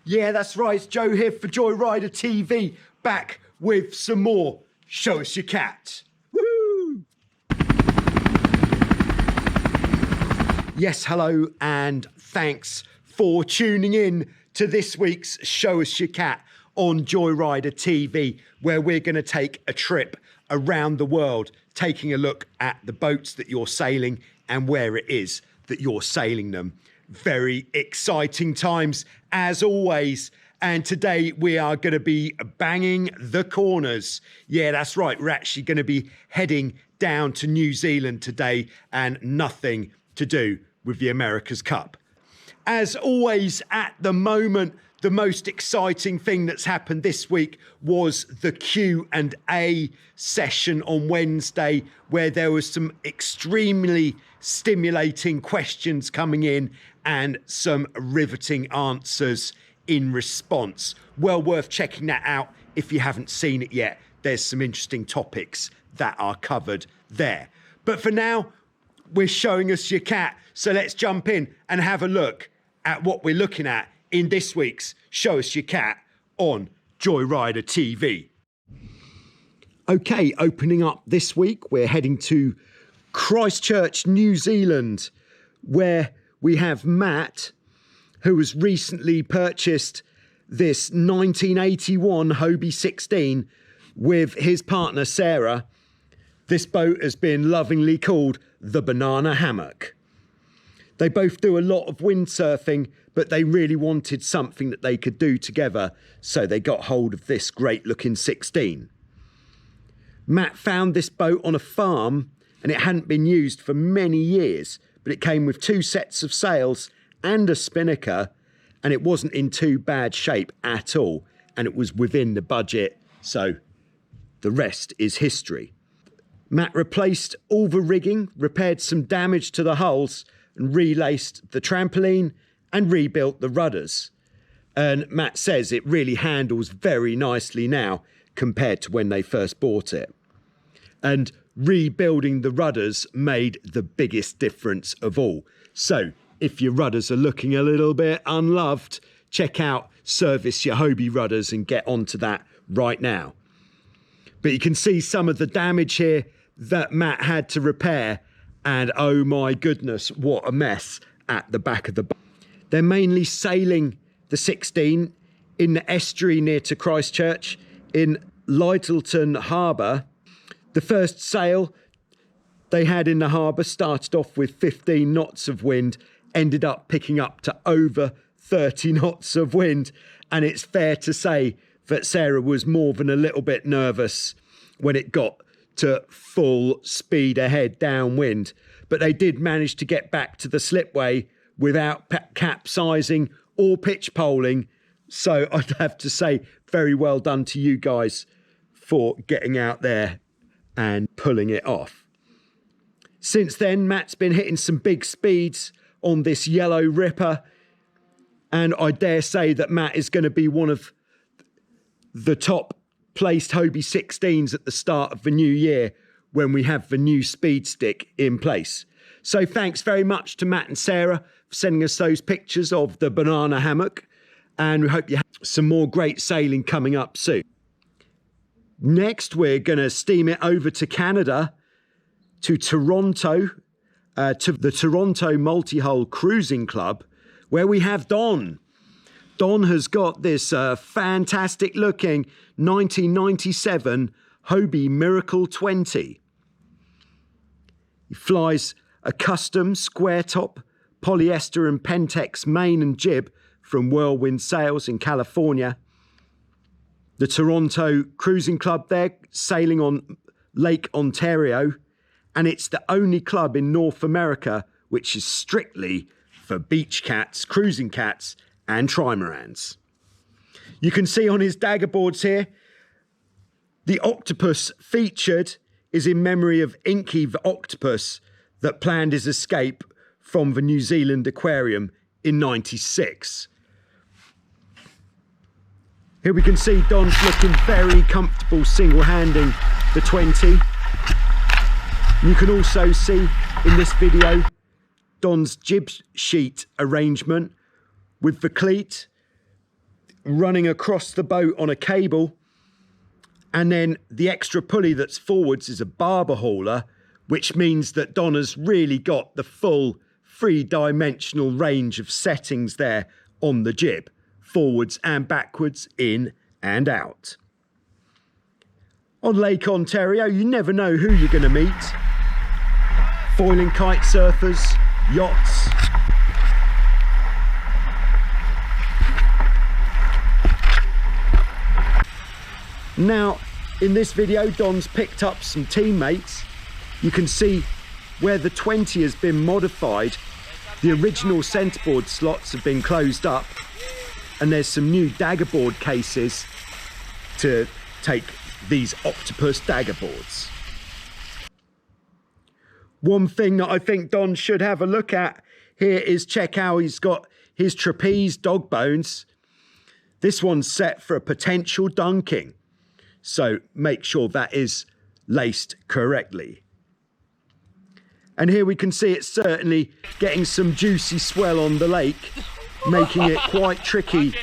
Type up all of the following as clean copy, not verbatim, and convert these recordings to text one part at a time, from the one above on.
Yeah, that's right. It's Joe here for Joyrider TV, back with some more Show Us Your Cat. Woo! Yes, hello, and thanks for tuning in to this week's Show Us Your Cat on Joyrider TV, where we're going to take a trip around the world, taking a look at the boats that you're sailing and where it is that you're sailing them. Very exciting times as always, and today we are going to be banging the corners. Yeah, that's right, we're actually going to be heading down to New Zealand today, and nothing to do with the America's Cup. As always, at the moment, the most exciting thing that's happened this week was the Q&A session on Wednesday, where there was some extremely stimulating questions coming in and some riveting answers in response. Well worth checking that out if you haven't seen it yet. There's some interesting topics that are covered there. But for now, we're showing us your cat. So let's jump in and have a look at what we're looking at in this week's Show Us Your Cat on Joyrider TV. Okay, opening up this week, we're heading to Christchurch, New Zealand, where we have Matt, who has recently purchased this 1981 Hobie 16 with his partner Sarah. This boat has been lovingly called the Banana Hammock. They both do a lot of windsurfing, but they really wanted something that they could do together, so they got hold of this great looking 16. Matt found this boat on a farm, and it hadn't been used for many years, but it came with 2 sets of sails and a spinnaker, and it wasn't in too bad shape at all, and it was within the budget, so the rest is history. Matt replaced all the rigging, repaired some damage to the hulls, and relaced the trampoline and rebuilt the rudders. And Matt says it really handles very nicely now compared to when they first bought it. And rebuilding the rudders made the biggest difference of all. So if your rudders are looking a little bit unloved, check out Service Your Hobie Rudders and get onto that right now. But you can see some of the damage here that Matt had to repair, and oh my goodness, what a mess at the back of the boat. They're mainly sailing the 16 in the estuary near to Christchurch in Lyttelton Harbour. The first sail they had in the harbour started off with 15 knots of wind, ended up picking up to over 30 knots of wind. And it's fair to say that Sarah was more than a little bit nervous when it got to full speed ahead downwind. But they did manage to get back to the slipway without capsizing or pitch poling. So I'd have to say very well done to you guys for getting out there and pulling it off. Since then, Matt's been hitting some big speeds on this yellow ripper, and I dare say that Matt is going to be one of the top placed Hobie 16s at the start of the new year when we have the new speed stick in place. So thanks very much to Matt and Sarah for sending us those pictures of the Banana Hammock, and we hope you have some more great sailing coming up soon. Next, we're going to steam it over to Canada, to Toronto, to the Toronto Multi-Hull Cruising Club, where we have Don. Don has got this fantastic looking 1997 Hobie Miracle 20. He flies a custom square top polyester and Pentex main and jib from Whirlwind Sails in California. The Toronto Cruising Club there, sailing on Lake Ontario, and it's the only club in North America which is strictly for beach cats, cruising cats, and trimarans. You can see on his dagger boards here, the octopus featured is in memory of Inky the octopus that planned his escape from the New Zealand aquarium in '96. Here we can see Don's looking very comfortable single-handing the 20. You can also see in this video Don's jib sheet arrangement with the cleat running across the boat on a cable. And then the extra pulley that's forwards is a barber hauler, which means that Donna's really got the full three-dimensional range of settings there on the jib, forwards and backwards, in and out. On Lake Ontario, you never know who you're going to meet. Foiling kite surfers, yachts. Now, in this video, Don's picked up some teammates. You can see where the 20 has been modified. The original centerboard slots have been closed up, and there's some new dagger board cases to take these octopus dagger boards. One thing that I think Don should have a look at here is check how he's got his trapeze dog bones. This one's set for a potential dunking, so make sure that is laced correctly. And here we can see it's certainly getting some juicy swell on the lake, making it quite tricky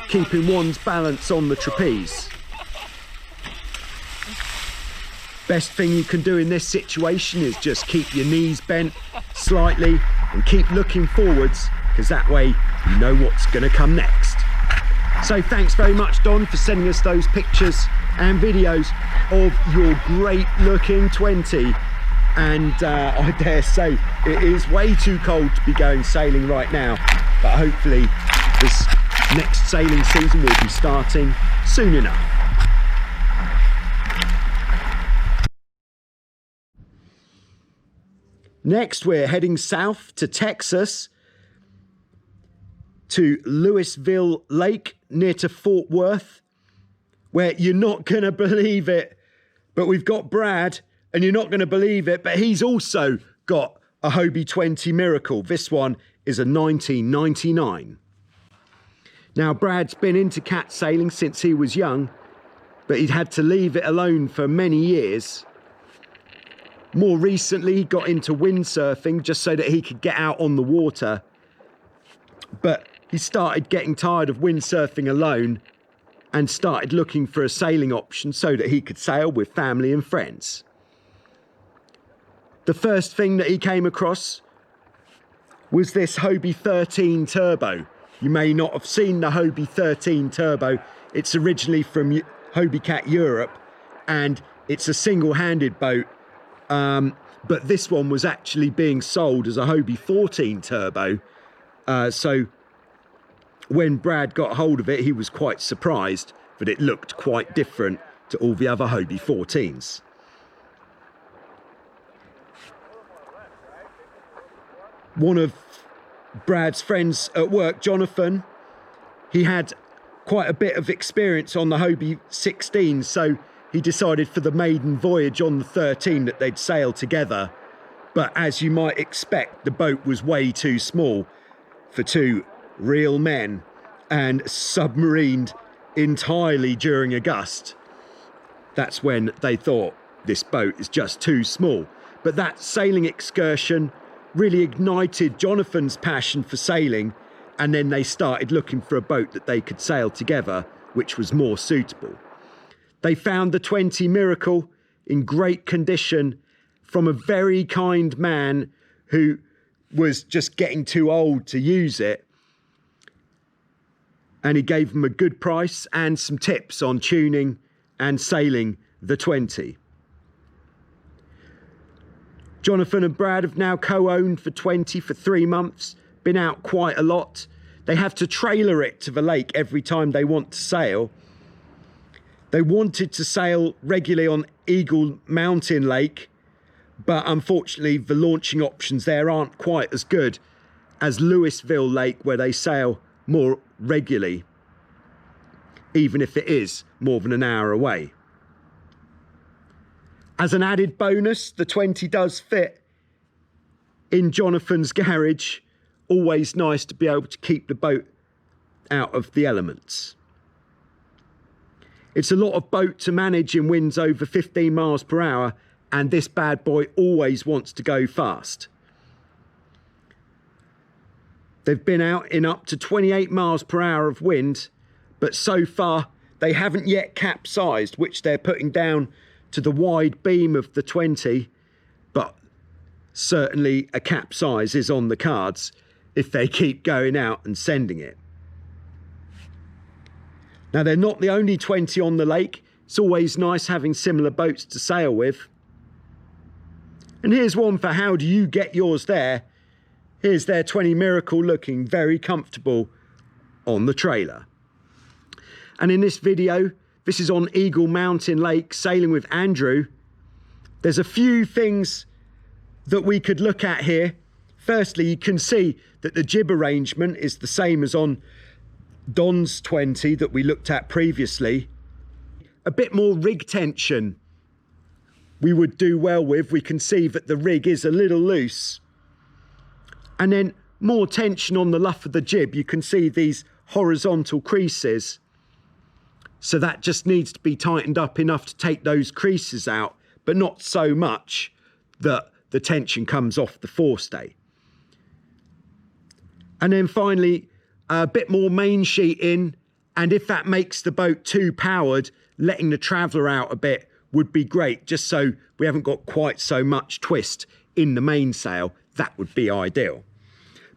keeping one's balance on the trapeze. Best thing you can do in this situation is just keep your knees bent slightly and keep looking forwards, because that way you know what's going to come next. So thanks very much, Don, for sending us those pictures and videos of your great looking 20. And I dare say it is way too cold to be going sailing right now, but hopefully this next sailing season will be starting soon enough. Next, we're heading south to Texas, to Louisville Lake near to Fort Worth, where you're not going to believe it, but we've got Brad, and you're not going to believe it, but he's also got a Hobie 20 Miracle. This one is a 1999. Now, Brad's been into cat sailing since he was young, but he'd had to leave it alone for many years. More recently, he got into windsurfing just so that he could get out on the water. But he started getting tired of windsurfing alone and started looking for a sailing option so that he could sail with family and friends. The first thing that he came across was this Hobie 13 Turbo. You may not have seen the Hobie 13 Turbo. It's originally from Hobiecat Europe, and it's a single-handed boat. But this one was actually being sold as a Hobie 14 Turbo. So when Brad got hold of it, he was quite surprised that it looked quite different to all the other Hobie 14s. One of Brad's friends at work, Jonathan, he had quite a bit of experience on the Hobie 16, so he decided for the maiden voyage on the 13 that they'd sail together. But as you might expect, the boat was way too small for two real men and submarined entirely during a gust. That's when they thought this boat is just too small. But that sailing excursion really ignited Jonathan's passion for sailing, and then they started looking for a boat that they could sail together, which was more suitable. They found the 20 Miracle in great condition from a very kind man who was just getting too old to use it. And he gave them a good price and some tips on tuning and sailing the 20. Jonathan and Brad have now co-owned the 20 for 3 months, been out quite a lot. They have to trailer it to the lake every time they want to sail. They wanted to sail regularly on Eagle Mountain Lake, but unfortunately the launching options there aren't quite as good as Louisville Lake, where they sail more regularly, even if it is more than an hour away. As an added bonus, the 20 does fit in Jonathan's garage. Always nice to be able to keep the boat out of the elements. It's a lot of boat to manage in winds over 15 miles per hour, and this bad boy always wants to go fast. They've been out in up to 28 miles per hour of wind, but so far they haven't yet capsized, which they're putting down to the wide beam of the 20, but certainly a capsize is on the cards if they keep going out and sending it. Now, they're not the only 20 on the lake. It's always nice having similar boats to sail with. And here's one for how do you get yours there. Here's their 20 Miracle looking very comfortable on the trailer. And in this video, this is on Eagle Mountain Lake, sailing with Andrew. There's a few things that we could look at here. Firstly, you can see that the jib arrangement is the same as on Don's 20 that we looked at previously. A bit more rig tension we would do well with. We can see that the rig is a little loose. And then more tension on the luff of the jib. You can see these horizontal creases. So that just needs to be tightened up enough to take those creases out, but not so much that the tension comes off the forestay. And then finally, a bit more main sheet in, and if that makes the boat too powered, letting the traveller out a bit would be great, just so we haven't got quite so much twist in the mainsail. That would be ideal.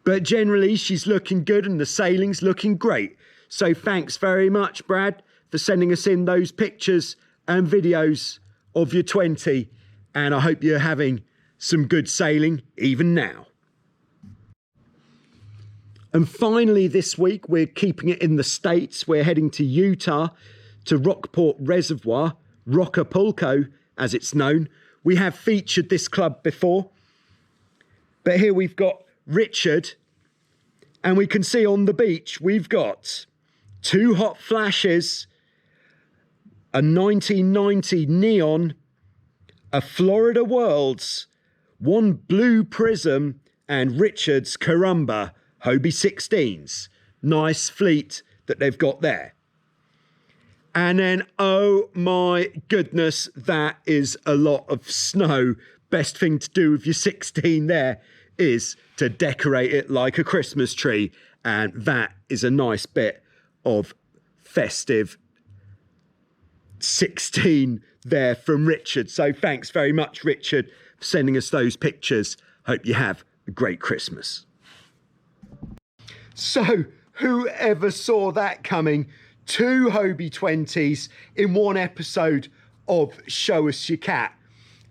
But generally, she's looking good and the sailing's looking great. So thanks very much, Brad, for sending us in those pictures and videos of your 20. And I hope you're having some good sailing even now. And finally this week, we're keeping it in the States. We're heading to Utah, to Rockport Reservoir, Rockapulco, as it's known. We have featured this club before, but here we've got Richard, and we can see on the beach, we've got 2 hot flashes, a 1990 Neon, a Florida Worlds, 1 blue Prism, and Richard's Carumba Hobie 16s. Nice fleet that they've got there. And then, oh my goodness, that is a lot of snow. Best thing to do with your 16 there is to decorate it like a Christmas tree. And that is a nice bit of festive 16 there from Richard. So thanks very much, Richard, for sending us those pictures. Hope you have a great Christmas. So whoever saw that coming? 2 Hobie 20s in one episode of Show Us Your Cat.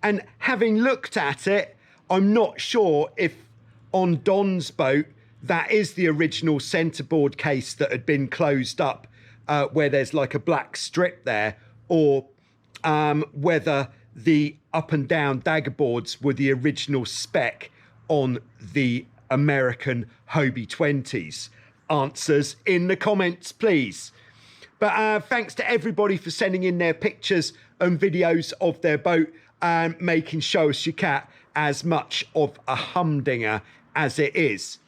And having looked at it, I'm not sure if on Don's boat that is the original centerboard case that had been closed up, where there's like a black strip there, or whether the up and down dagger boards were the original spec on the American Hobie 20s. Answers in the comments, please. But thanks to everybody for sending in their pictures and videos of their boat and making Show Us Your Cat as much of a humdinger as it is.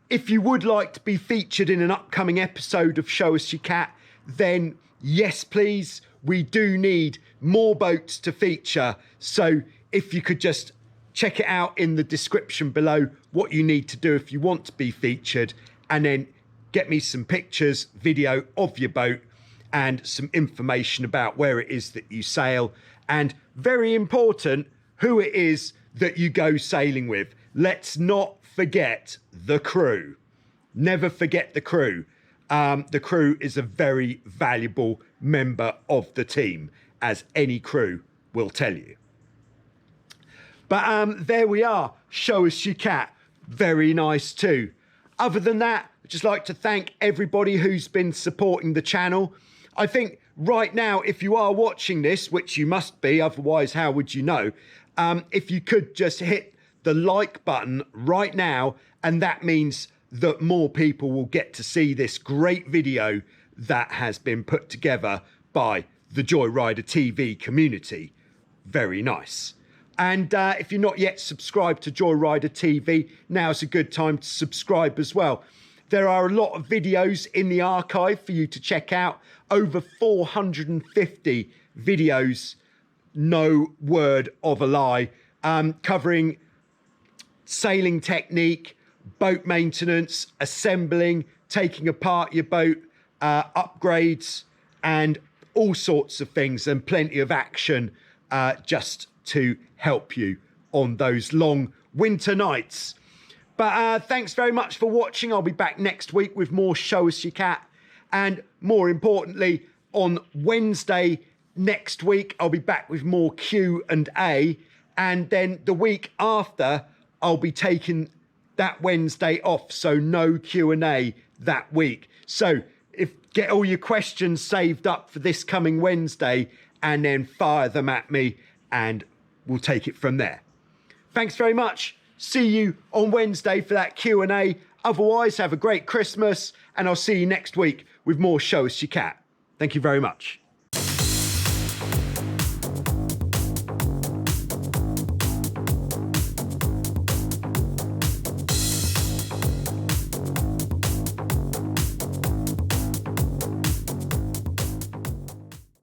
If you would like to be featured in an upcoming episode of Show Us Your Cat, then yes, please. We do need more boats to feature. So if you could just check it out in the description below what you need to do if you want to be featured, and then get me some pictures, video of your boat and some information about where it is that you sail, and very important, who it is that you go sailing with. Let's not forget the crew. Never forget the crew. The crew is a very valuable member of the team, as any crew will tell you. But there we are. Show Us Your Cat. Very nice too. Other than that, I'd just like to thank everybody who's been supporting the channel. I think right now, if you are watching this, which you must be, otherwise how would you know? If you could just hit the like button right now, and that means that more people will get to see this great video that has been put together by the Joyrider TV community. Very nice. And if you're not yet subscribed to Joyrider TV, now's a good time to subscribe as well. There are a lot of videos in the archive for you to check out. Over 450 videos, no word of a lie, covering sailing technique, boat maintenance, assembling, taking apart your boat, upgrades and all sorts of things, and plenty of action just to help you on those long winter nights. But thanks very much for watching. I'll be back next week with more Show Us Your Cat. And more importantly, on Wednesday next week, I'll be back with more Q&A. And then the week after, I'll be taking that Wednesday off. So no Q&A that week. So get all your questions saved up for this coming Wednesday and then fire them at me and we'll take it from there. Thanks very much. See you on Wednesday for that Q&A. Otherwise, have a great Christmas and I'll see you next week with more Show Us Your Cat. Thank you very much.